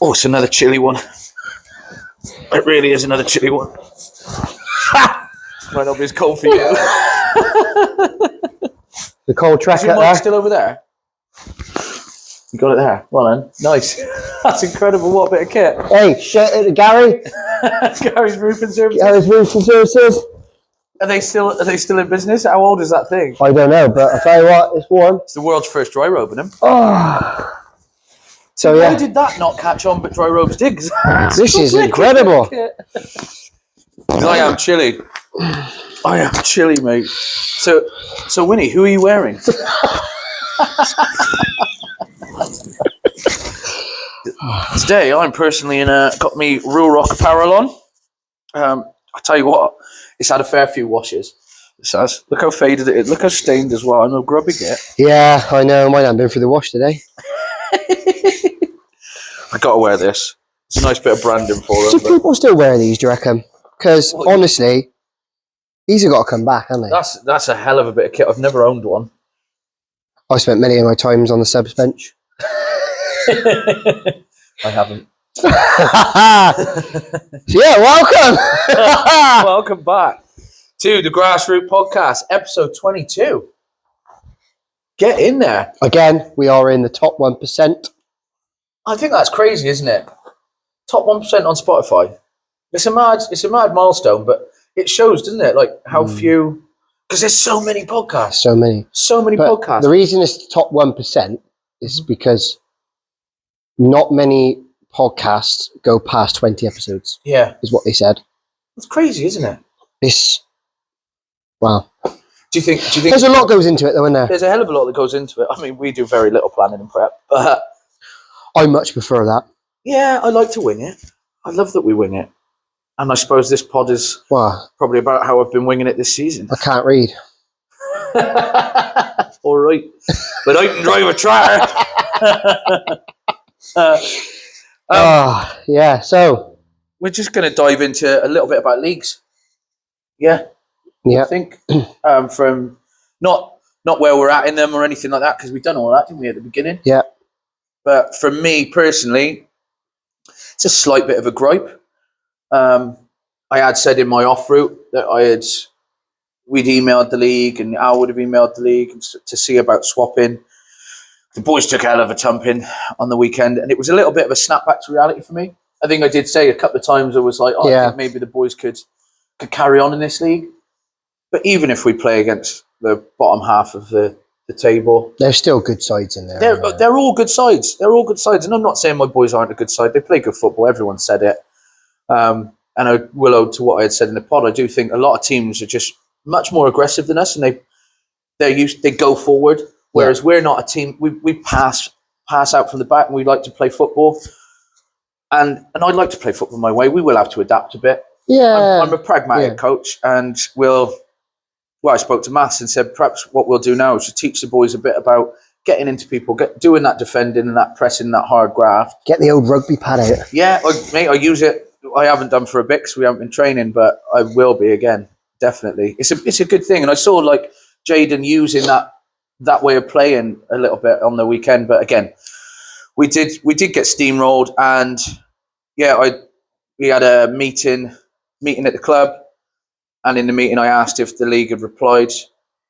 Oh, it's another chilly one. It really is another chilly one. Might not be as cold for you. The cold track Is your up mic there. still over there? You got it there. Well then, nice. That's incredible. What a bit of kit. Hey, shout out to Gary. Gary's Roofing Services. Gary's Roofing Services. Are they still in business? How old is that thing? I don't know, but I'll tell you what, it's warm. It's the world's first dry robe, isn't it? Oh. So Why yeah, did that not catch on, but dry robes did? this is incredible. I am chilly. I am chilly, mate. So Winnie, who are you wearing? Today, I'm personally got me Real Rock apparel on. I tell you what, it's had a fair few washes. It has. Look how faded it is. Look how stained as well. I know grubby it. Yeah, I know. Mine hasn't been through the wash today. I gotta wear this. It's a nice bit of branding for Do them. people still wear these, do you reckon? Because honestly, these have got to come back, haven't they? That's a hell of a bit of kit. I've never owned one. I spent many of my times on the subs bench. I haven't. Yeah, welcome. Welcome back to the Grassroot Podcast, episode 22. Get in there. Again, we are in the top 1%. I think that's crazy, isn't it? Top 1% on Spotify. It's a mad milestone, but it shows, doesn't it? Like how few, because there's so many podcasts. So many. But podcasts. the reason it's the top 1% is because not many podcasts go past 20 episodes, Yeah. is what they said. It's crazy, isn't it? Wow. Do you think There's a lot goes into it though, isn't there? there's a hell of a lot that goes into it? I mean, we do very little planning and prep, but I much prefer that. yeah, I like to wing it. I love that we wing it. And I suppose this pod is Wow, probably about how I've been winging it this season. I can't read. All right. But I can drive a tractor. Yeah, so. We're just going to dive into a little bit about leagues. Yeah, Yeah. I think from not where we're at in them or anything like that, because we've done all that, didn't we, at the beginning? Yeah. But for me personally, it's a slight bit of a gripe. I had said in my off route that we'd emailed the league and Al would have emailed the league to see about swapping. The boys took a hell of a thumping on the weekend, and it was a little bit of a snapback to reality for me. I think I did say a couple of times I was like, I think maybe the boys could carry on in this league. But even if we play against the bottom half of the table, There's still good sides in there. they're all good sides. They're all good sides. And I'm not saying my boys aren't a good side. They play good football. Everyone said it. And I will owe to what I had said in the pod. I do think a lot of teams are just much more aggressive than us, and they go forward. Whereas we're not a team. We pass out from the back, and we like to play football. And I'd like to play football my way. We will have to adapt a bit. Yeah. I'm a pragmatic coach, and I spoke to Mass and said perhaps what we'll do now is to teach the boys a bit about getting into people, doing that defending and that pressing, that hard graft. Get the old rugby pad out. Yeah, mate, I use it. I haven't done for a bit because we haven't been training, but I will be again, definitely. It's a good thing, and I saw like Jaden using that way of playing a little bit on the weekend. But again, we did get steamrolled, and we had a meeting at the club, and in the meeting I asked if the league had replied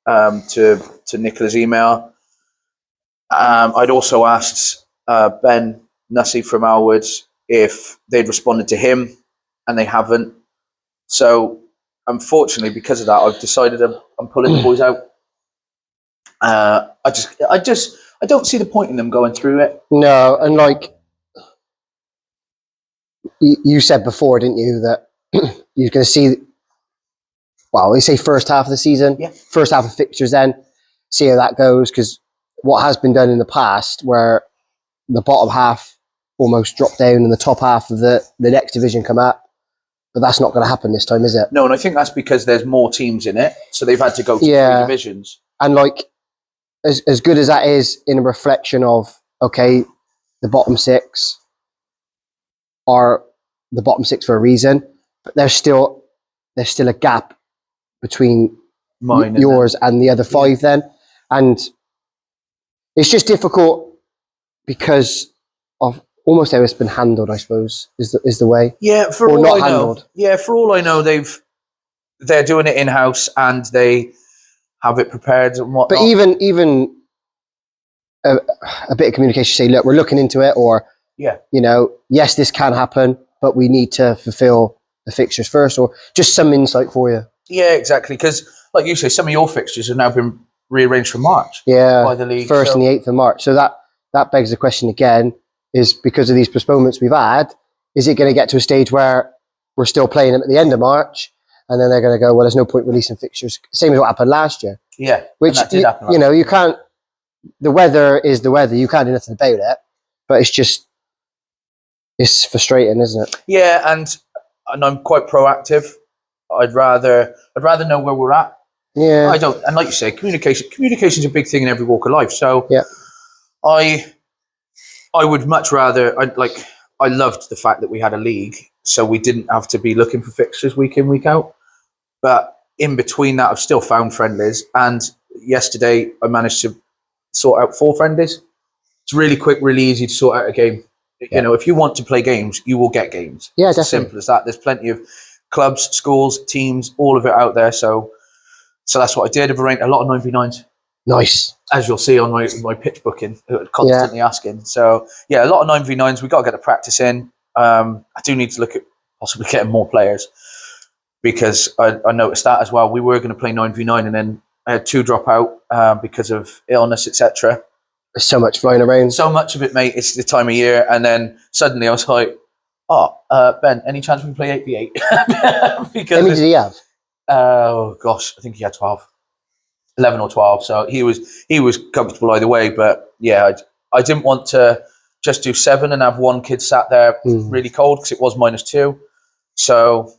to Nicola's email. I'd also asked Ben Nussey from Alwood if they'd responded to him, and they haven't. So unfortunately, because of that, I've decided I'm pulling the boys out. I don't see the point in them going through it. No, and like you said before, didn't you, that you're going to see, well, they say first half of the season, first half of fixtures then, see how that goes, because what has been done in the past where the bottom half almost drop down and the top half of the next division come up, but that's not going to happen this time, is it? No, and I think that's because there's more teams in it, so they've had to go to 3 divisions. And like, as good as that is in a reflection of, okay, the bottom 6 are the bottom 6 for a reason, but there's still a gap between yours and the other 5 then. And it's just difficult because of almost how it's been handled, I suppose, is the way. Yeah, for Or all not I know. handled. Yeah, for all I know, they're doing it in house and they have it prepared and whatnot. But even a bit of communication, say, look, we're looking into it, or yeah, yes, this can happen, but we need to fulfill the fixtures first, or just some insight for you. yeah, exactly. Because, like you say, some of your fixtures have now been rearranged for March. Yeah, by the league, 1st and the 8th of March. So that begs the question again: is because of these postponements we've had, is it going to get to a stage where we're still playing them at the end of March, and then they're going to go, well, there's no point releasing fixtures, same as what happened last year. Yeah, which and that did happen. You can't. The weather is the weather. You can't do nothing about it. But it's frustrating, isn't it? Yeah, and I'm quite proactive. I'd rather know where we're at. Yeah, I don't, and like you say, communication is a big thing in every walk of life. So yeah, I would much rather. I loved the fact that we had a league, so we didn't have to be looking for fixtures week in, week out. But in between that, I've still found friendlies, and yesterday I managed to sort out 4 friendlies. It's really quick, really easy to sort out a game. Yeah. If you want to play games, you will get games. Yeah, it's definitely. as simple as that. There's plenty of clubs, schools, teams, all of it out there. So that's what I did. I've arranged a lot of 9v9s. Nice. As you'll see on my pitch booking, constantly asking. So yeah, a lot of 9v9s. We've got to get the practice in. I do need to look at possibly getting more players, because I noticed that as well. We were going to play 9v9 and then I had 2 drop out because of illness, etc. There's so much flying around. So much of it, mate. It's the time of year. And then suddenly I was like, Ben, any chance we can play 8v8? Because How many did he have? Oh gosh, I think he had 12, 11 or 12. So he was comfortable either way. But yeah, I didn't want to just do 7 and have one kid sat there really cold, because it was -2. So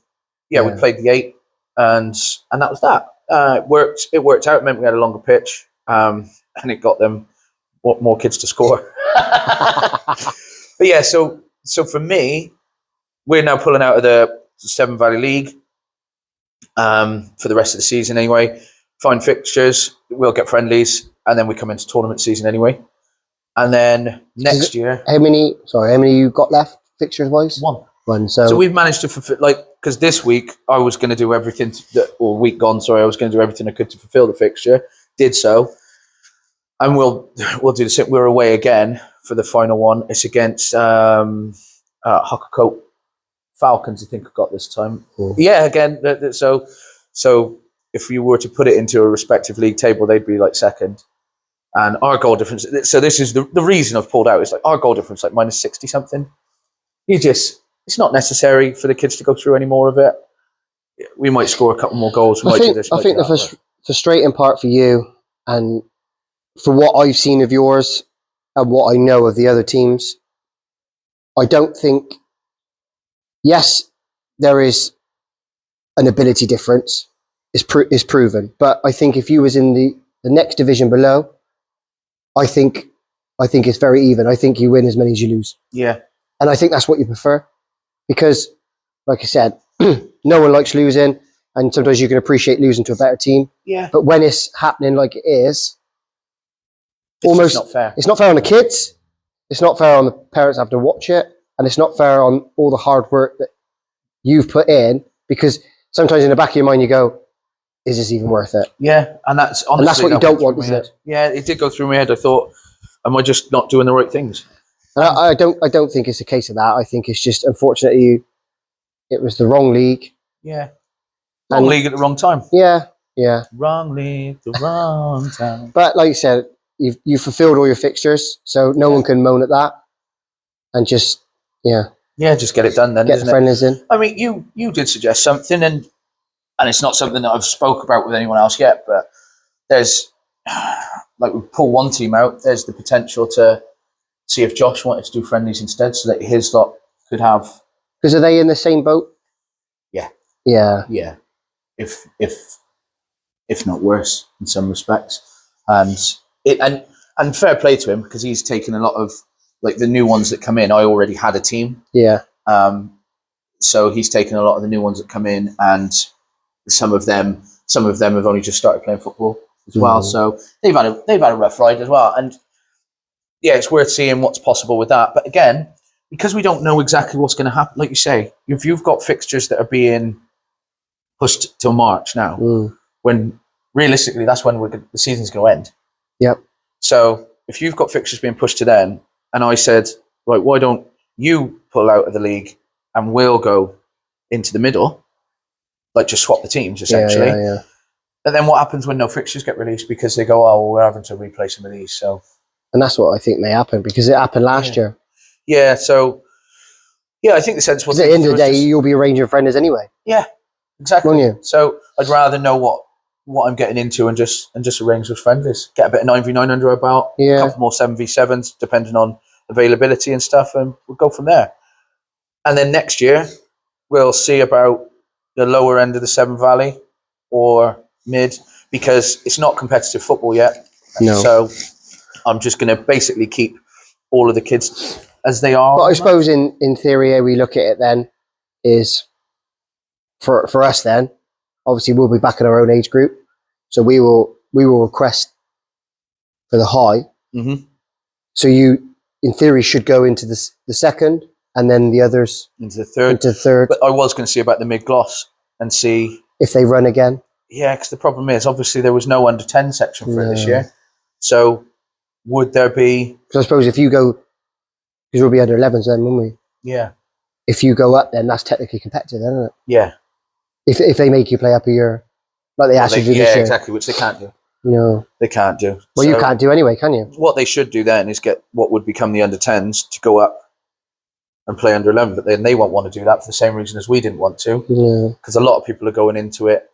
yeah, we played the 8, and that was that. It worked out. It meant we had a longer pitch, and it got them more kids to score. But yeah, so for me, we're now pulling out of the Severn Valley League for the rest of the season anyway. Find fixtures, we'll get friendlies, and then we come into tournament season anyway. And then next year, how many you got left fixtures wise? 1. So we've managed to fulfill, because this week I was going to do everything, or week gone, sorry, I was going to do everything I could to fulfill the fixture. Did so. And we'll do the same. We're away again for the final one. It's against Huckacoat Falcons, I think I got this time. Cool. Yeah, again. So if you were to put it into a respective league table, they'd be like second. And our goal difference. So this is the reason I've pulled out. Is our goal difference -60 something. It's not necessary for the kids to go through any more of it. We might score a couple more goals. I think the frustrating part for you, and for what I've seen of yours and what I know of the other teams, I don't think, yes, there is an ability difference, is proven. But I think if you was in the next division below, I think it's very even. I think you win as many as you lose. Yeah. And I think that's what you prefer. Because, like I said, no one likes losing, and sometimes you can appreciate losing to a better team. Yeah. But when it's happening like it is, it's not fair. It's not fair on the kids. It's not fair on the parents having to watch it, and it's not fair on all the hard work that you've put in. Because sometimes in the back of your mind you go, "Is this even worth it?" Yeah, and that's honestly, and that's what you don't want, isn't it? Yeah, it did go through my head. I thought, am I just not doing the right things? And I don't think it's a case of that. I think it's just, unfortunately, it was the wrong league. Yeah, wrong league at the wrong time. Yeah. Wrong league, the wrong time. But like you said, you've fulfilled all your fixtures, so no one can moan at that. And just just get it done then. Get the friendlies in. I mean, you did suggest something, and it's not something that I've spoke about with anyone else yet. But there's we pull one team out. There's the potential to see if Josh wanted to do friendlies instead, so that his lot could have. Because are they in the same boat? Yeah. Yeah. If not worse in some respects, and fair play to him, because he's taken a lot of the new ones that come in. I already had a team. Yeah. So he's taken a lot of the new ones that come in, and some of them have only just started playing football as well. So they've had a rough ride as well. And yeah, it's worth seeing what's possible with that. But again, because we don't know exactly what's going to happen, like you say, if you've got fixtures that are being pushed till March now, when realistically that's when the season's going to end. Yep. So if you've got fixtures being pushed to then, and I said, right, why don't you pull out of the league and we'll go into the middle, like just swap the teams essentially. Yeah. And then what happens when no fixtures get released because they go, oh, well, we're having to replay some of these. So, and that's what I think may happen because it happened last year. Yeah. So, yeah, I think the sensible thing. At the end of the day, you'll be arranging friendlies anyway. Yeah, exactly. Won't you? So I'd rather know what I'm getting into and just arrange those friendlies. Get a bit of 9v9 under our belt. Yeah. A couple more 7v7s depending on availability and stuff, and we'll go from there. And then next year, we'll see about the lower end of the Severn Valley or mid, because it's not competitive football yet. No. So I'm just going to basically keep all of the kids as they are. But I suppose in theory, how we look at it then is for us then, obviously we'll be back in our own age group. So we will request for the high. Mm-hmm. So you, in theory, should go into the second and then the others into the third. Into third. But I was going to see about the mid-gloss and see if they run again. Yeah, because the problem is, obviously, there was no under 10 section for it this year. So would there be... Because I suppose if you go... Because we'll be under 11s then, won't we? Yeah. If you go up, then that's technically competitive, isn't it? Yeah. If they make you play up a year, like they asked you to do this year. Yeah, exactly, which they can't do. No. They can't do. Well, you can't do anyway, can you? What they should do then is get what would become the under 10s to go up and play under 11, but then they won't want to do that for the same reason as we didn't want to. Yeah. Because a lot of people are going into it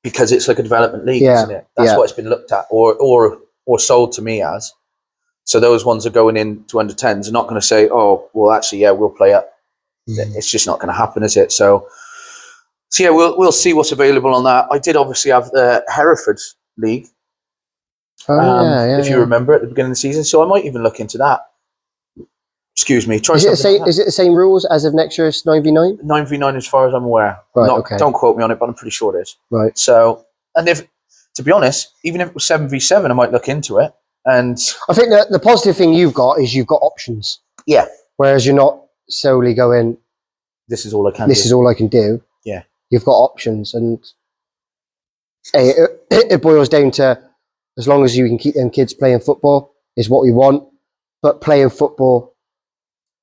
because it's like a development league, isn't it? That's what it's been looked at or sold to me as. So those ones are going into under 10s are not going to say, oh, well, actually, yeah, we'll play up. It's just not going to happen, is it? So yeah, we'll see what's available on that. I did obviously have the Hereford League, if you remember at the beginning of the season. So I might even look into that. Excuse me. Is it the same rules as of next year's 9v9? 9v9 as far as I'm aware. Right, okay. Don't quote me on it, but I'm pretty sure it is. Right. So, and to be honest, even if it was 7v7, I might look into it. And I think that the positive thing you've got is you've got options. Yeah. Whereas you're not solely going, this is all I can do. This is all I can do. Yeah. You've got options. And it boils down to, as long as you can keep them kids playing football is what we want, but playing football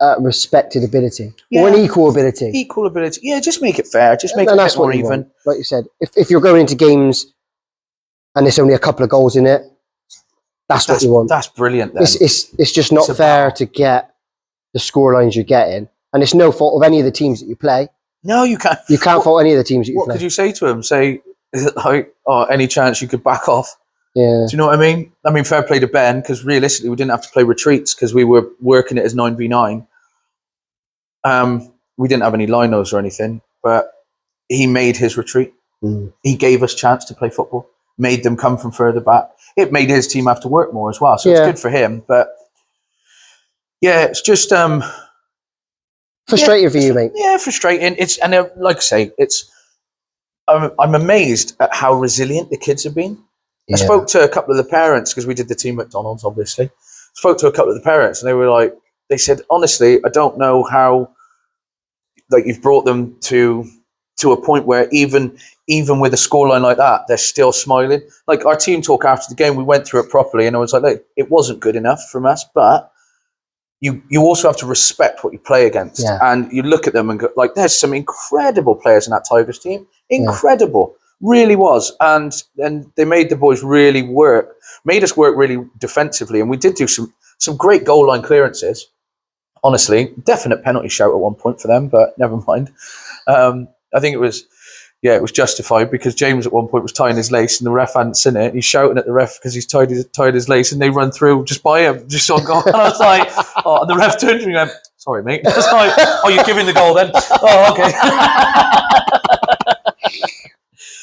at respected ability or an equal ability. Equal ability. Yeah, just make it fair. Just make it a bit more even. Want. Like you said, if you're going into games and there's only a couple of goals in it, that's what you want. That's brilliant then. It's just not fair to get the score lines you're getting. And it's no fault of any of the teams that you play. No, you can't. You can't fault any of the teams that you play. What could you say to them? Say, like, any chance you could back off? Yeah. Do you know what I mean? I mean, fair play to Ben, because realistically, we didn't have to play retreats because we were working it as 9v9. We didn't have any linos or anything, but he made his retreat. He gave us chance to play football, made them come from further back. It made his team have to work more as well, so it's good for him. But yeah, it's just frustrating for you, mate. Yeah, frustrating. Like I say, I'm amazed at how resilient the kids have been. I spoke to a couple of the parents because we did the team McDonald's, obviously. Spoke to a couple of the parents, and they were like, they said, honestly, I don't know how, like, you've brought them to a point where even with a scoreline like that, they're still smiling. Like, our team talk after the game, we went through it properly, and I was like, look, it wasn't good enough from us, but you also have to respect what you play against. Yeah. And you look at them and go, like, there's some incredible players in that Tigers team. Incredible. Yeah. Really was. And they made the boys made us work really defensively. And we did do some great goal line clearances. Honestly, definite penalty shout at one point for them, but never mind. I think it was justified because James at one point was tying his lace and the ref hadn't seen it. He's shouting at the ref because he's tied his lace, and they run through just by him, just on goal. And I was like, oh, and the ref turned to me and went, sorry, mate. I was like, oh, you're giving the goal then? Oh, okay.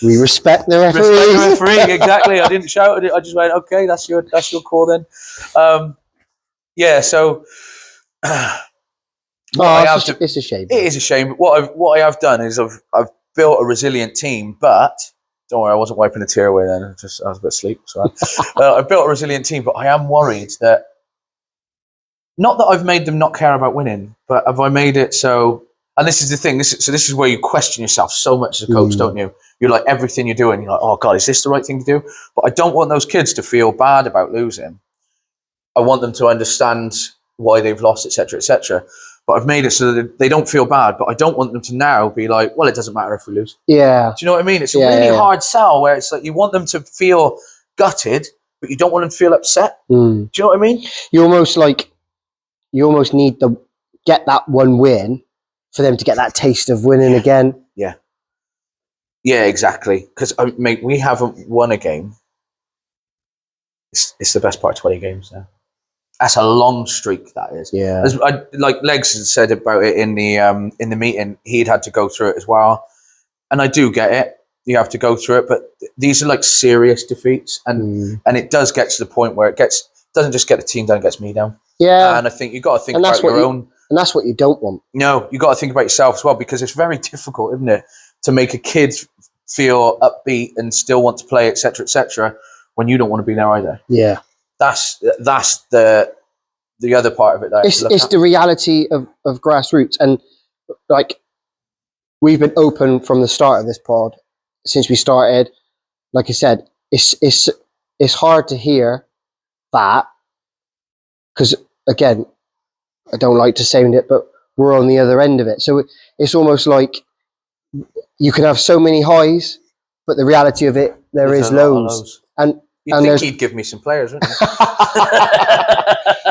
We respect the referee. Respect the referee, exactly. I didn't shout at it. I just went, okay, that's your call then. So it's a shame. It is a shame. But what I have done is I've built a resilient team, but Don't worry, I wasn't wiping a tear away then. I was a bit asleep. So I built a resilient team, but I am worried that, not that I've made them not care about winning, but have I made it so, and this is the thing, this is where you question yourself so much as a coach, don't you? You're like, everything you're doing, you're like, oh God, is this the right thing to do? But I don't want those kids to feel bad about losing. I want them to understand why they've lost, etc., etc. But I've made it so that they don't feel bad, but I don't want them to now be like, well, it doesn't matter if we lose. Yeah. Do you know what I mean? It's a really hard sell where it's like you want them to feel gutted, but you don't want them to feel upset. Do you know what I mean? You almost need to get that one win for them to get that taste of winning again. Yeah. Yeah, exactly. Because, mate, we haven't won a game. It's the best part of 20 games now. That's a long streak, that is. Yeah. As like Legs had said about it in the meeting, he'd had to go through it as well. And I do get it. You have to go through it, but these are like serious defeats, and it does get to the point where doesn't just get the team down, it gets me down. Yeah. And I think you've got to think about your own. And that's what you don't want. No, you got to think about yourself as well, because it's very difficult, isn't it, to make a kid feel upbeat and still want to play, etc., etc., when you don't want to be there either. Yeah. That's the other part of it. That it's the reality of grassroots, and like we've been open from the start of this pod since we started. Like I said, it's hard to hear that because again, I don't like to sound it, but we're on the other end of it. So it's almost like you can have so many highs, but the reality of it, there's lows. And you'd think he'd give me some players, wouldn't you?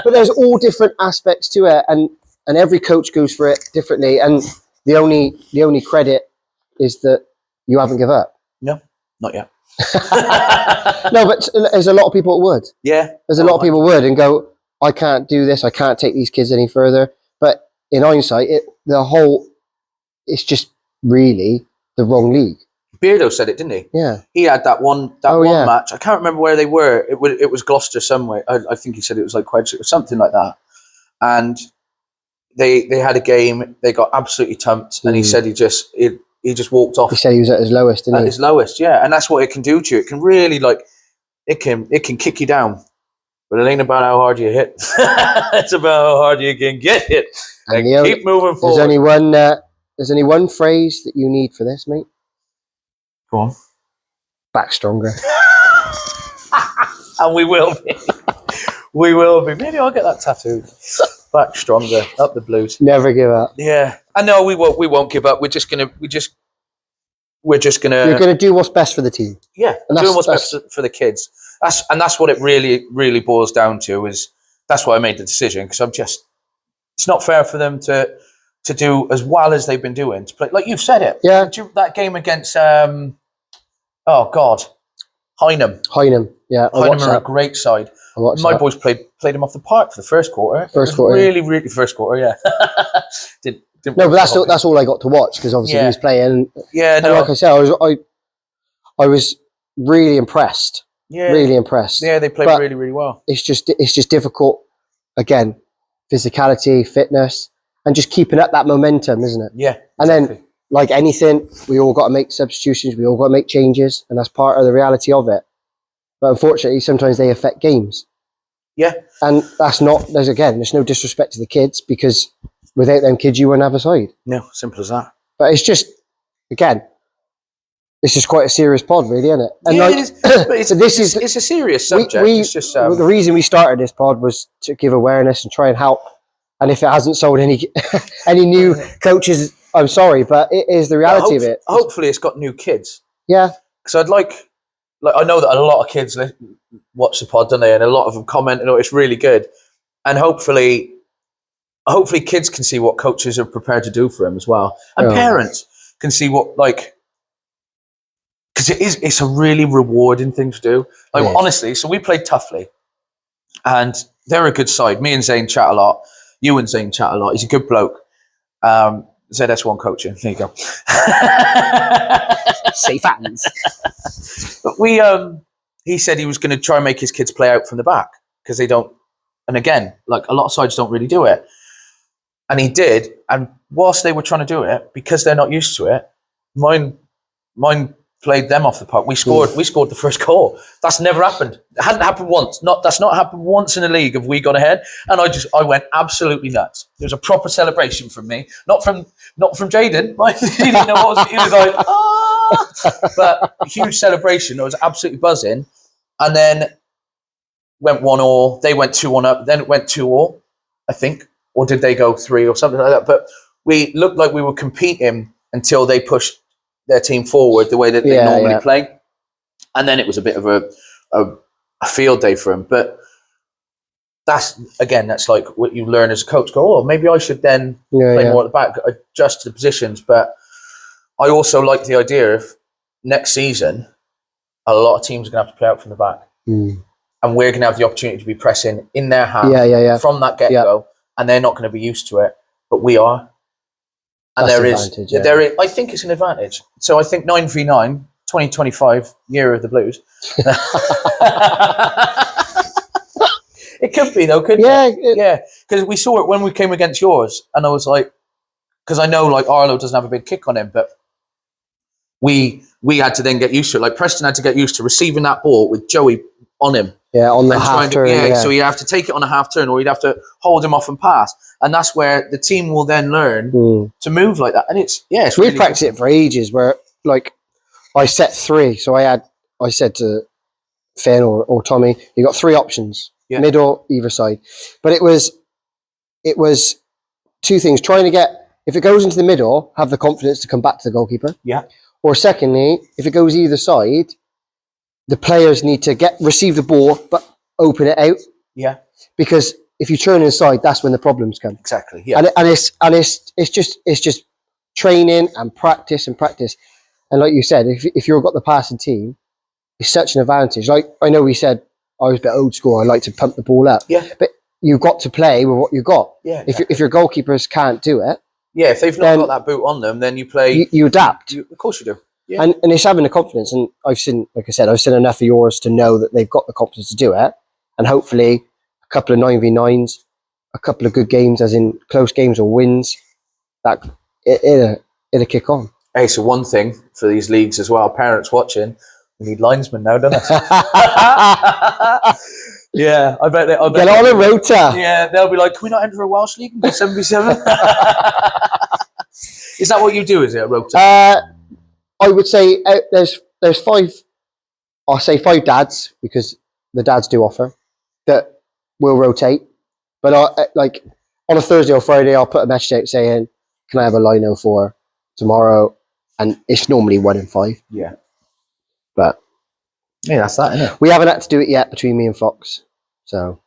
But there's all different aspects to it, and every coach goes for it differently. And the only credit is that you haven't given up. No, not yet. No, but there's a lot of people that would. Yeah. There's a lot of people would and go, I can't do this. I can't take these kids any further. But in hindsight, it's just really the wrong league. Beardo said it, didn't he? Yeah. He had that one match. I can't remember where they were. It was Gloucester somewhere. I think he said it was like Quedge or something like that. And they had a game. They got absolutely tumped, and he said he just walked off. He said he was at his lowest, didn't he? At his lowest, yeah. And that's what it can do to you. It can really it can kick you down. But it ain't about how hard you hit. It's about how hard you can get hit and keep moving forward. There's only one phrase that you need for this, mate. Go on. Back stronger. And we will be. We will be. Maybe I'll get that tattooed. Back stronger. Up the Blues. Never give up. Yeah. I know we won't give up. We're just gonna You're gonna do what's best for the team. Yeah. And doing what's best for the kids. That's what it really, really boils down to. That's why I made the decision, because it's not fair for them to do as well as they've been doing, to play like you've said it. Yeah. That game against Hynham. Yeah. Hynham are a great side. My boys played him off the park for the first quarter. Really, really first quarter. Yeah. No, but that's all I got to watch, because obviously he was playing. Yeah. And like I said, I was really impressed. Yeah. Really impressed. Yeah, they played really, really well. It's just difficult. Again, physicality, fitness, and just keeping up that momentum, isn't it? Yeah. And then, like anything, we all got to make substitutions. We all got to make changes, and that's part of the reality of it. But unfortunately, sometimes they affect games. Yeah. And there's no disrespect to the kids, because without them kids, you wouldn't have a side. No, simple as that. But it's just, again, this is quite a serious pod, really, isn't it? And yeah, it is. But it's a serious subject. It's just, the reason we started this pod was to give awareness and try and help. And if it hasn't sold any new coaches, I'm sorry, but it is the reality of it. Hopefully, it's got new kids. Yeah. Because I'd like I know that a lot of kids watch the pod, don't they? And a lot of them comment, it's really good. And hopefully kids can see what coaches are prepared to do for them as well. And parents can see what, because it's a really rewarding thing to do. Honestly, so we played Tuffley, and they're a good side. Me and Zane chat a lot. You and Zane chat a lot. He's a good bloke. ZS1 coaching. There you go. Safe hands. But he said he was going to try and make his kids play out from the back, because they don't. And again, a lot of sides don't really do it. And he did. And whilst they were trying to do it, because they're not used to it, mine played them off the park. We scored the first goal. That's never happened. It hadn't happened once. That's not happened once in the league if we got ahead. And I went absolutely nuts. It was a proper celebration from me. Not from Jaden. He didn't know what was, he was like, ah! But a huge celebration. I was absolutely buzzing. And then went 1-1. They went 2-1 up. Then it went 2-2, I think. Or did they go 3 or something like that? But we looked like we were competing until they pushed their team forward the way that they normally play. And then it was a bit of a field day for them. But that's like what you learn as a coach. Go, oh, maybe I should then play more at the back, adjust to the positions. But I also like the idea of next season, a lot of teams are going to have to play out from the back. And we're going to have the opportunity to be pressing in their half from that get-go. And they're not going to be used to it, but we are. And there is, I think it's an advantage. So I think 9v9, 2025, year of the Blues. It could be though, couldn't it? Yeah, because we saw it when we came against yours, and I was like, because I know like Arlo doesn't have a big kick on him, but we had to then get used to it. Like Preston had to get used to receiving that ball with Joey on him. Yeah, on the half turn. So you have to take it on a half turn, or you'd have to hold him off and pass, and that's where the team will then learn to move like that. And it's we've really practiced it for ages. Where like I set 3, so I said to Finn or Tommy, you got 3 options, middle, either side. But it was 2 things: trying to get, if it goes into the middle, have the confidence to come back to the goalkeeper. Yeah. Or secondly, if it goes either side, the players need to receive the ball, but open it out. Yeah. Because if you turn inside, that's when the problems come. Exactly. Yeah. And it's just training and practice. And like you said, if you've got the passing team, it's such an advantage. Like I know we said I was a bit old school. I like to pump the ball up. Yeah. But you've got to play with what you've got. Yeah. Exactly. If your goalkeepers can't do it. Yeah. If they've not got that boot on them, then you play. You adapt. Of course you do. Yeah. And it's having the confidence, and I've seen enough of yours to know that they've got the confidence to do it, and hopefully a couple of 9v9s, a couple of good games, as in close games or wins, that it'll kick on. Hey, so one thing for these leagues as well, parents watching, we need linesmen now, don't we? Yeah, I bet get on a rota. Yeah, they'll be like, can we not enter a Welsh league and go 7v7? Is that what you do? Is it a rota? I would say there's 5. I'll say 5 dads, because the dads do offer that will rotate. But like on a Thursday or Friday, I'll put a message out saying, "Can I have a lino for tomorrow?" And it's normally 1 in 5. Yeah, but yeah, that's that, isn't it? We haven't had to do it yet between me and Fox. So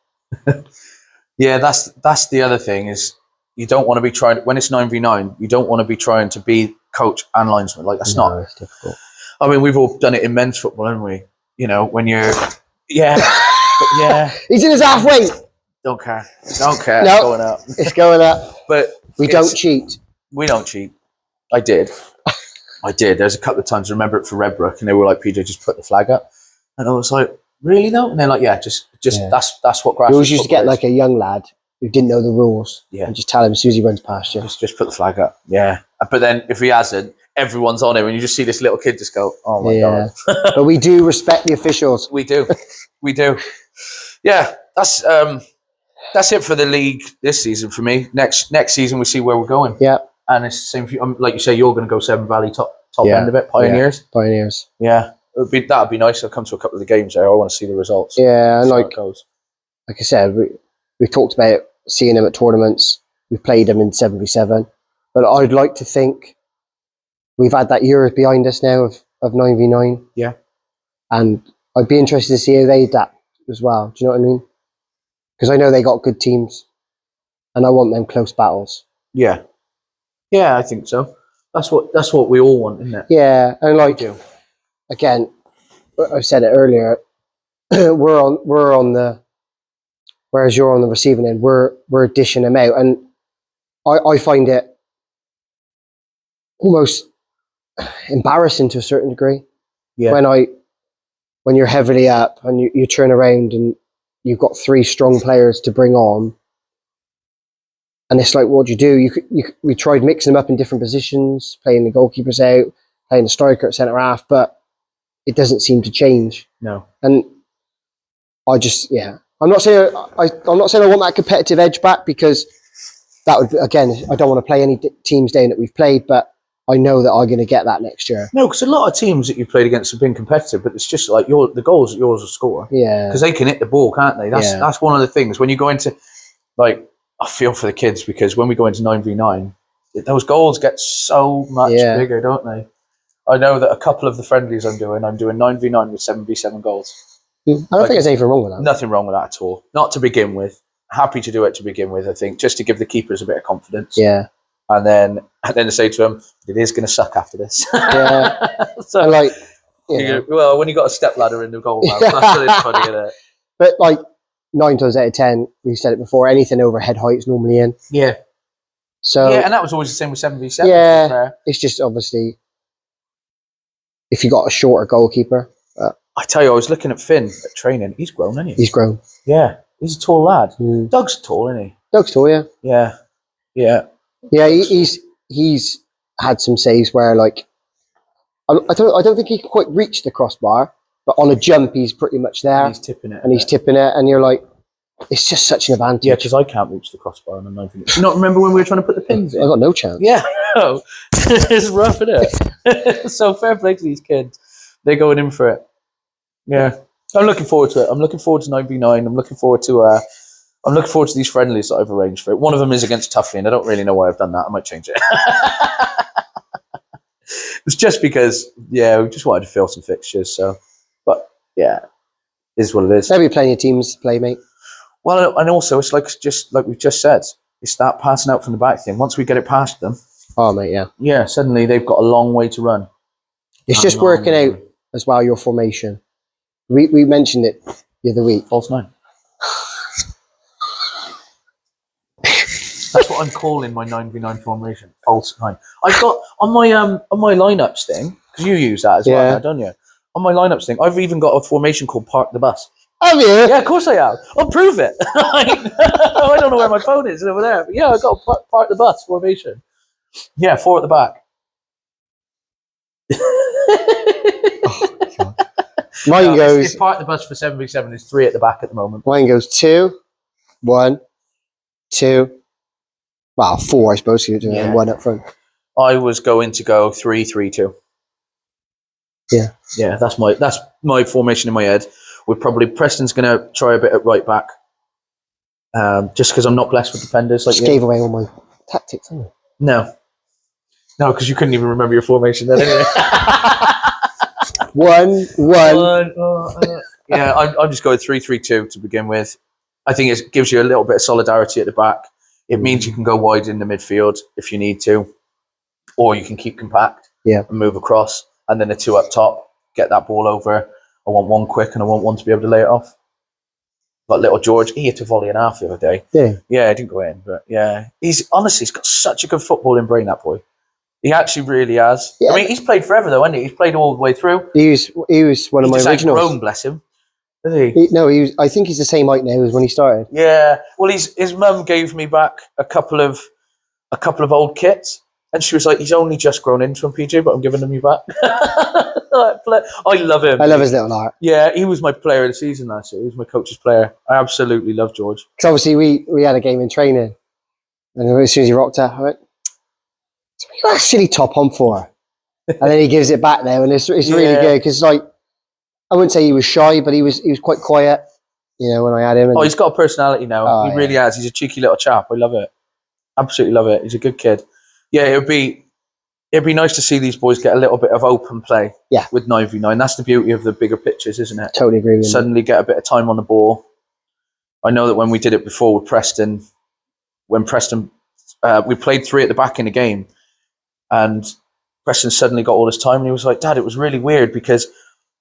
yeah, that's the other thing is you don't want to be trying when it's 9v9. You don't want to be trying to be coach and linesman. Like that's not. It's difficult. I mean, we've all done it in men's football, haven't we? You know, when you're, yeah, he's in his halfway. Don't care. No, It's going up. It's going up. But we don't cheat. We don't cheat. I did. There's a couple of times I remember it for Redbrook, and they were like, "PJ, just put the flag up," and I was like, "Really though?" And they're like, "Yeah, just that's what grassroots." We always used to get like a young lad who didn't know the rules, and just tell him as soon as he runs past you, just put the flag up. Yeah, but then if he hasn't, everyone's on him, and you just see this little kid just go, "Oh my god!" But we do respect the officials. We do. Yeah, that's it for the league this season for me. Next season we see where we're going. Yeah, and it's the same for you. Like you say, you're going to go Severn Valley top end of it, Pioneers. Yeah. Pioneers. Yeah, that'd be nice. I'll come to a couple of the games there. I want to see the results. Yeah, and like I said, we talked about seeing them at tournaments. We've played them in 7v7, but I'd like to think we've had that year behind us now of 9v9. Yeah, and I'd be interested to see how they adapt as well. Do you know what I mean? Because I know they got good teams, and I want them close battles. Yeah, I think so. That's what we all want, isn't it? Yeah, and like again, I've said it earlier. we're on the, whereas you're on the receiving end. We're dishing them out, and I find it almost embarrassing to a certain degree. Yeah. When you're heavily up and you turn around and you've got 3 strong players to bring on, and it's like, what do you do? We tried mixing them up in different positions, playing the goalkeepers out, playing the striker at centre half, but it doesn't seem to change. No. And I just, I'm not saying I'm not saying I want that competitive edge back, because that would, again, I don't want to play any teams down that we've played, but I know that I'm going to get that next year. No, because a lot of teams that you played against have been competitive, but it's just like the goals that yours will score. Yeah. Because they can hit the ball, can't they? That's one of the things. When you go into, like, I feel for the kids, because when we go into 9v9, those goals get so much bigger, don't they? I know that a couple of the friendlies I'm doing 9v9 with 7v7 goals. I don't think there's anything wrong with that. Nothing wrong with that at all. Not to begin with. Happy to do it to begin with, I think, just to give the keepers a bit of confidence. Yeah. And then to say to them, it is going to suck after this. Yeah. So, and like, well, when you got a step ladder in the goal, man, that's what it's funny, isn't it? But like 9 times out of 10, we've said it before, anything over head height is normally in. Yeah. So yeah, and that was always the same with 7v7. Yeah. It's just obviously if you got a shorter goalkeeper. I tell you, I was looking at Finn at training. He's grown, isn't he? He's grown. Yeah. He's a tall lad. Mm. Doug's tall, isn't he? Doug's tall, yeah. Yeah. Yeah. Yeah, he's had some saves where, like, I don't think he can quite reach the crossbar, but on a jump he's pretty much there. And he's tipping it. And he's tipping it, and you're like, it's just such an advantage. Yeah, because I can't reach the crossbar on a 9v9. Do you not remember when we were trying to put the pins in? I got no chance. Yeah, no. It's rough, isn't it? So fair play to these kids. They're going in for it. Yeah. I'm looking forward to it. I'm looking forward to 9v9. I'm looking forward to these friendlies that I've arranged for it. One of them is against Tuffley, and I don't really know why I've done that. I might change it. It's just because, we just wanted to fill some fixtures. So, but yeah, it is what it is. There'll be plenty of teams to play, mate. Well, and also it's like we've just said, it's that passing out from the back thing. Once we get it past them, oh mate, yeah, suddenly they've got a long way to run. It's just working out as well your formation. We mentioned it the other week. False 9. That's what I'm calling my 9v9 formation. False 9. I've got on my lineups thing, because you use that as well, now, don't you? On my lineups thing, I've even got a formation called Park the Bus. Have you? Yeah, of course I have. I'll prove it. I don't know where my phone is, over there. But yeah, I've got a Park the Bus formation. Yeah, 4 at the back. Mine goes. If Park the Bus for 7v7 is 3 at the back at the moment. Mine goes 2, 1, 2. Well, 4, I suppose, and 1 up front. I was going to go 3-3-2. Yeah. Yeah, that's my formation in my head. We're probably Preston's going to try a bit at right back, just because I'm not blessed with defenders. Like just gave away all my tactics, didn't I? No, because you couldn't even remember your formation then. Anyway. 1. Yeah, I'm just going 3-3-2 to begin with. I think it gives you a little bit of solidarity at the back. It means you can go wide in the midfield if you need to, or you can keep compact and move across, and then the 2 up top, get that ball over. I want one quick, and I want one to be able to lay it off. Like little George, he hit a volley and a half the other day. Yeah, it didn't go in, but yeah. He's got such a good footballing brain, that boy. He actually really has. Yeah. I mean, he's played forever though, hasn't he? He's played all the way through. He was one of my originals. Grown, bless him. Is he? I think he's the same height now as when he started. Yeah. Well, his mum gave me back a couple of old kits, and she was like, "He's only just grown into him, PJ, but I'm giving them you back." I love him. I love his little heart. Yeah, he was my player of the season last year. He was my coach's player. I absolutely love George. Because obviously we had a game in training, and as soon as he rocked up, I went, "What you got that silly top on for?" And then he gives it back now, and it's really good because, like, I wouldn't say he was shy, but he was quite quiet. You know, when I had him. He's got a personality now. He really has. He's a cheeky little chap. I love it. Absolutely love it. He's a good kid. Yeah, it'd be nice to see these boys get a little bit of open play. Yeah. With 9v9. That's the beauty of the bigger pitches, isn't it? Totally agree with you. Suddenly get a bit of time on the ball. I know that when we did it before with Preston, we played 3 at the back in the game, and Preston suddenly got all this time, and he was like, "Dad, it was really weird because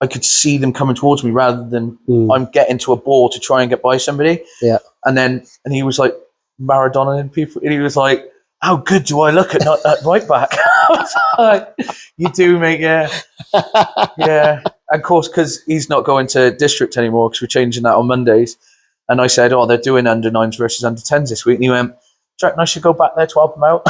I could see them coming towards me rather than I'm getting to a ball to try and get by somebody." Yeah. And he was like Maradona and people, and he was like, "How good do I look at right back?" I was like, "You do, mate, yeah." Yeah. And of course, because he's not going to district anymore because we're changing that on Mondays. And I said, "Oh, they're doing under 9s versus under 10s this week." And he went, "Do you reckon I should go back there to help them out?"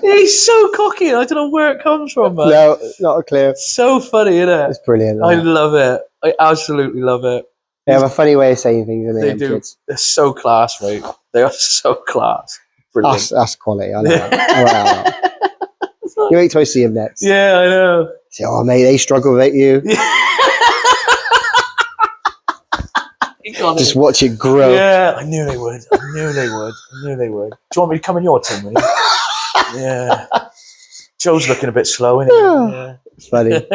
He he's so cocky. I don't know where it comes from, man. No, not a clue. So funny, isn't it? It's brilliant. I love it. I absolutely love it. They have a funny way of saying things, don't They they, do. kids? They're so class, mate. They are so class. Brilliant. That's quality. I know that. You wait till I see him next. Yeah, I know. Say, oh, mate, they struggle without you. You got Just it. watch it grow. Yeah, I knew they would. Do you want me to come in your team, will you? Yeah. Joe's looking a bit slow, isn't he? Yeah. It's funny.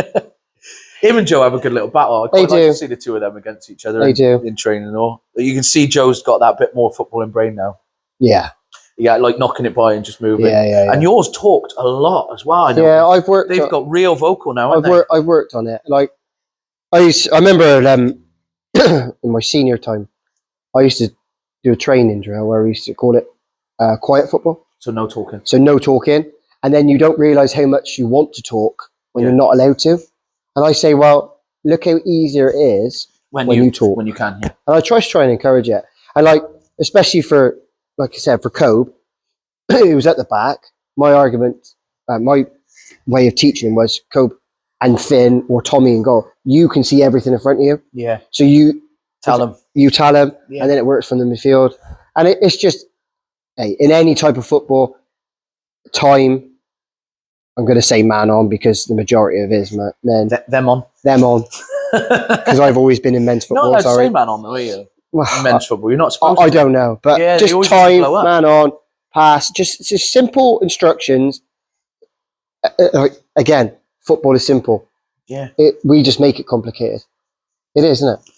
Him and Joe have a good little battle. I quite They like do. to see the two of them against each other They do. in training and all. You can see Joe's got that bit more footballing brain now. Yeah. Yeah, like knocking it by and just moving. Yeah. And yours talked a lot as well. I know. Yeah, I've worked. They've got real vocal now, haven't I've worked on it. Like, I remember in my senior time, I used to do a training drill where we used to call it quiet football. So no talking. So no talking, and then you don't realise how much you want to talk when you're not allowed to. And I say, well, look how easier it is when you talk. When you can, yeah. And I try and encourage it. And like, especially for, like I said, for Cobe, who was at the back, my argument, my way of teaching was Cobe and Finn or Tommy and goal. You can see everything in front of you. Yeah. So you Tell them. and then it works from the midfield. And it's just, hey, in any type of football, time, I'm going to say man on because the majority of it is men. Them on. Them on. Because I've always been in men's You're not football, allowed to sorry. say man on, though, are you? Well, Men's football. You're not supposed I to. don't know, but Yeah, they just always time, blow up. man on, pass, just simple instructions. Again, football is simple. Yeah. We just make it complicated. It is, isn't it?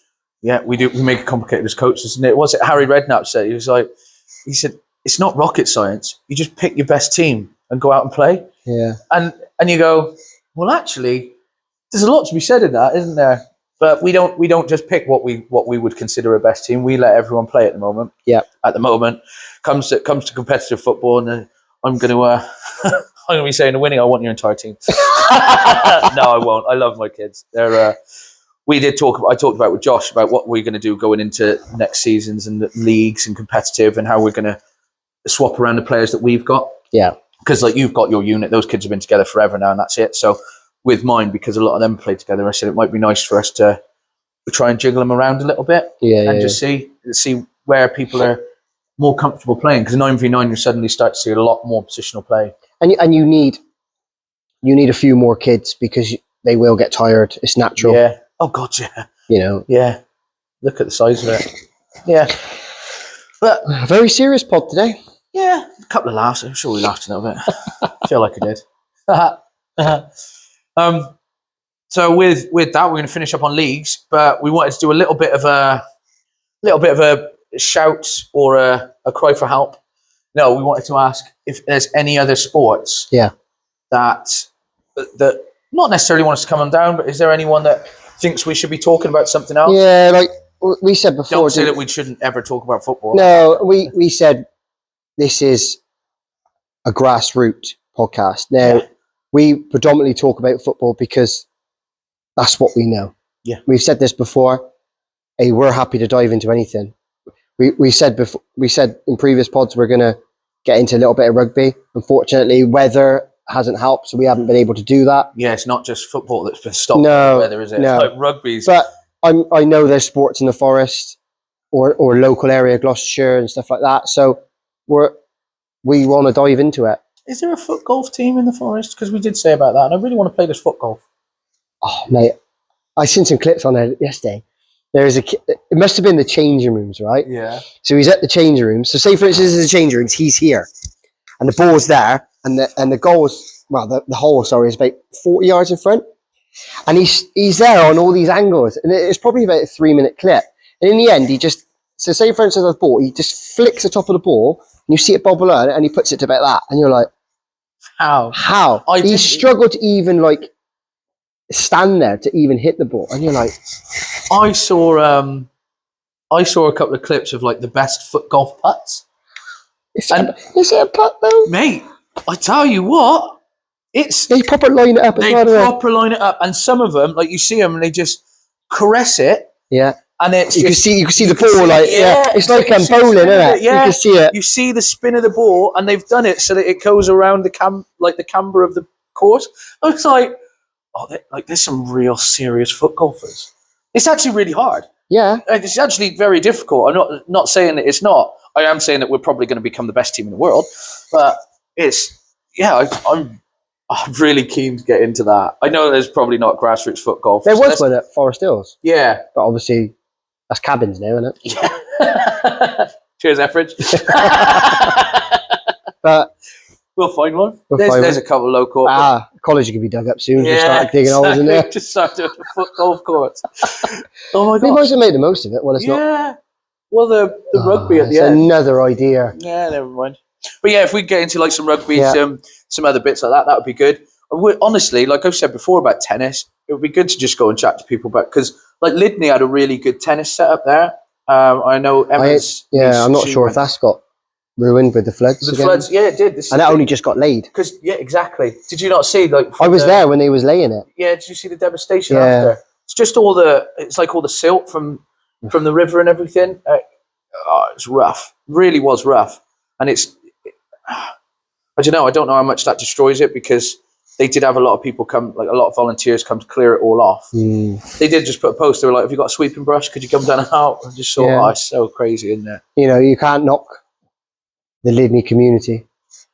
Yeah, we do. We make it complicated as coaches, isn't it? Was it Harry Redknapp said? He said, it's not rocket science. You just pick your best team and go out and play. Yeah. And you go, well, actually, there's a lot to be said in that, isn't there? But we don't just pick what we would consider a best team. We let everyone play at the moment. Yeah. At the moment, comes to competitive football, and I'm going to I'm going to be saying, winning, I want your entire team. No, I won't. I love my kids. They're. I talked about with Josh about what we're going to do going into next seasons and the leagues and competitive, and how we're going to swap around the players that we've got. Yeah. Because like you've got your unit, those kids have been together forever now, and that's it. So with mine, because a lot of them play together, I said it might be nice for us to try and jiggle them around a little bit, and just see where people are more comfortable playing. Because 9v9, you suddenly start to see a lot more positional play, And you need a few more kids because they will get tired. It's natural. Yeah. Oh God, yeah. You know. Yeah. Look at the size of it. Yeah. But A very serious pod today. yeah, a couple of laughs. I'm sure we laughed a little bit. I feel like I did. So with that, we're going to finish up on leagues, but we wanted to do a little bit of a shout or a cry for help. No, we wanted to ask if there's any other sports. Yeah. That not necessarily want us to come on down, but is there anyone that thinks we should be talking about something else? Yeah, like we said before. Don't say that we shouldn't ever talk about football. No, we said this is a grassroots podcast. Now, we predominantly talk about football because that's what we know. Yeah. We've said this before. Hey, we're happy to dive into anything. We said before. We said in previous pods we're going to get into a little bit of rugby. Unfortunately, weather hasn't helped, so we haven't been able to do that. Yeah, it's not just football that's been stopped. No, Weather, is it? no. It's like rugby's. But I know there's sports in the forest or local area, Gloucestershire and stuff like that. So we want to dive into it. Is there a foot golf team in the forest? Because we did say about that, and I really want to play this foot golf. Oh, mate, I seen some clips on it yesterday. It must have been the changing rooms, right? Yeah. So he's at the changing rooms. So say, for instance, in the changing rooms, he's here, and the ball's there, and the goal is, well, the hole, sorry, is about 40 yards in front, and he's there on all these angles, and it's probably about a 3-minute clip. And in the end, so say, for instance, the ball, he just flicks the top of the ball, and you see it bobble on, and he puts it to about that, and you're like, how? He struggled to even like stand there to even hit the ball, and you're like, I saw a couple of clips of like the best foot golf putts. is it a putt though? Mate, I tell you what, They proper line it up as they well. don't they? proper line it up, and some of them, like you see them, and they just caress it, Yeah. and it's You can just, see the ball like it's like bowling, isn't it? Yeah, You can see it. You see the spin of the ball, and they've done it so that it goes around the camber of the course. I was like, there's some real serious foot golfers. It's actually really hard. Yeah. It's actually very difficult. I'm not saying that it's not. I am saying that we're probably going to become the best team in the world, but I'm really keen to get into that. I know there's probably not grassroots foot golf. There was one at Forest Hills. Yeah. But obviously, that's cabins now, isn't it? Yeah. Cheers, Etheridge. But we'll find one. There's a couple local. College could be dug up soon. Just start digging holes in there. Just start doing a foot golf course. Oh my god! They might as well make the most of it. Well, it's not. Yeah. Well, the rugby at the end. Another idea. Yeah, never mind. But yeah, if we get into like some rugby, Yeah. some other bits like that would be good. Honestly, like I've said before about tennis, it would be good to just go and chat to people about, because like Lydney had a really good tennis setup there. I know Emma's. I'm not sure if that's got ruined with the floods. The floods, yeah, it did. And that only just got laid. Because exactly. Did you not see like? I was there when they was laying it. Yeah, did you see the devastation after? It's just it's like all the silt from the river and everything. It's rough. Really was rough, and I don't know. I don't know how much that destroys it, because they did have a lot of people come, like a lot of volunteers come to clear it all off. They did just put a post. They were like, "Have you got a sweeping brush? Could you come down and help?" I just saw, it's so crazy, isn't it? You know, you can't knock the Lydney community.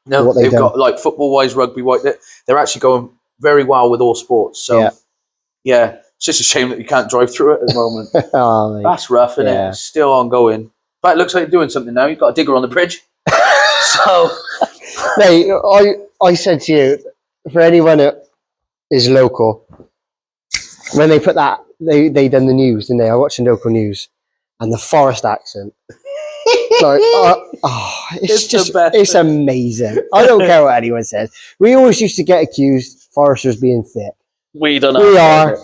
No, they've got like football-wise, rugby-wise. They're actually going very well with all sports. So yeah, it's just a shame that you can't drive through it at the moment. That's rough, isn't it? It's still ongoing. But it looks like they're doing something now. You've got a digger on the bridge. So, mate, I said to you, for anyone that is local, when they put that, they done the news, didn't they? I watched the local news, and the Forest accent. Like, it's amazing. I don't care what anyone says. We always used to get accused Foresters being thick. We don't know. We are.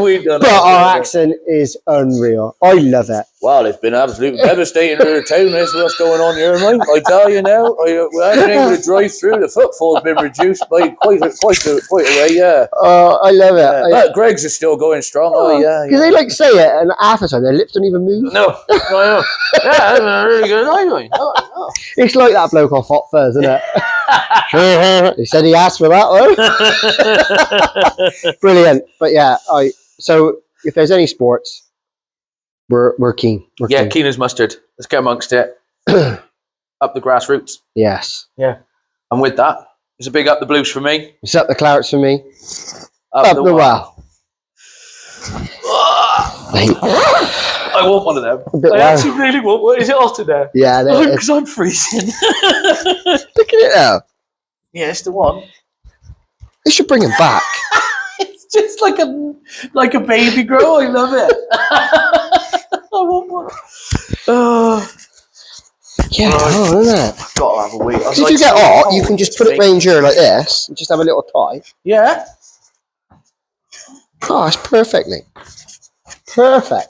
We don't know. But our accent is unreal. I love it. Well, it's been absolutely devastating to the town. This is what's going on here, mate. I tell you now, we haven't been able to drive through. The footfall's been reduced by quite a way, yeah. I love it. But Greg's is still going strong. Because they like say it, and half the time their lips don't even move. No, I know. Yeah, that's a really good idea. It's like that bloke off Hot Fuzz, isn't it? He said he asked for that one. Brilliant. But yeah, so if there's any sports, we're keen. Keen as mustard. Let's get amongst it. Up the grassroots. Yes. Yeah. And with that, it's a big up the blues for me. It's up the Clarets for me. Up the wow. I want one of them. I actually really want one. Is it hot in there? Yeah. Because I'm freezing. Look at it now. Yeah, it's the one. They should bring him back. It's just like a baby grow. I love it. I want one. Yeah, isn't it? I've got to have a wee. If you get hot, you can just put it round here like this and just have a little tie. Yeah. Oh, it's perfect, mate. Perfect.